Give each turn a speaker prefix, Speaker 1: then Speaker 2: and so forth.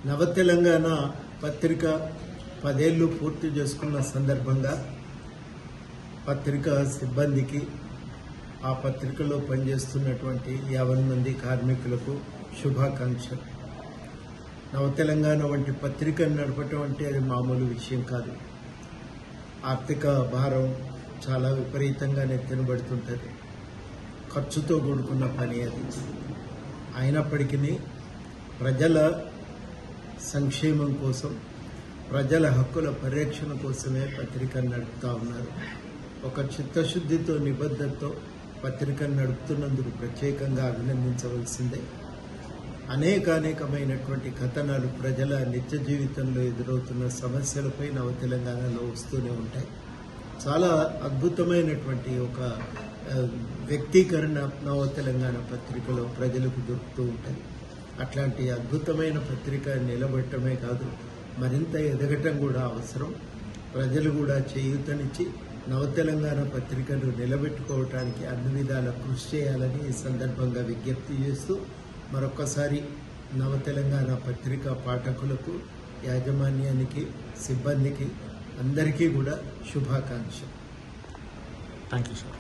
Speaker 1: నవ తెలంగాణ పత్రిక 10 ఏళ్లు పూర్తి చేసుకున్న సందర్భంగా పత్రికా సిబ్బందికి ఆ పత్రికలో పనిచేస్తున్నటువంటి 50 మంది కార్మికులకు శుభాకాంక్షలు. నవ తెలంగాణ వంటి పత్రికను నడపటం అంటే అది మామూలు విషయం కాదు. ఆర్థిక భారం చాలా విపరీతంగా నెత్తినబడుతుంటుంది. ఖర్చుతో కూడుకున్న పని అది. అయినప్పటికీ ప్రజల సంక్షేమం కోసం, ప్రజల హక్కుల పరిరక్షణ కోసమే పత్రికను నడుపుతా ఉన్నారు. ఒక చిత్తశుద్ధితో, నిబద్ధతతో పత్రికను నడుపుతున్నందుకు ప్రత్యేకంగా అభినందించవలసిందే. అనేకమైనటువంటి కథనాలు ప్రజల నిత్య జీవితంలో ఎదురవుతున్న సమస్యలపై నవ తెలంగాణలో వస్తూనే ఉంటాయి. చాలా అద్భుతమైనటువంటి ఒక వ్యక్తీకరణ నవ తెలంగాణ పత్రికలో ప్రజలకు దొరుకుతూ ఉంటుంది. అట్లాంటి అద్భుతమైన పత్రిక నిలబెట్టమే కాదు, మరింత ఎదగటం కూడా అవసరం. ప్రజలు కూడా చేయూతనిచ్చి నవ తెలంగాణ పత్రికను నిలబెట్టుకోవటానికి అన్ని విధాల కృషి చేయాలని ఈ సందర్భంగా విజ్ఞప్తి చేస్తూ మరొకసారి నవ తెలంగాణ పత్రిక పాఠకులకు, యాజమాన్యానికి, సిబ్బందికి అందరికీ కూడా శుభాకాంక్షలు.
Speaker 2: Thank you sir.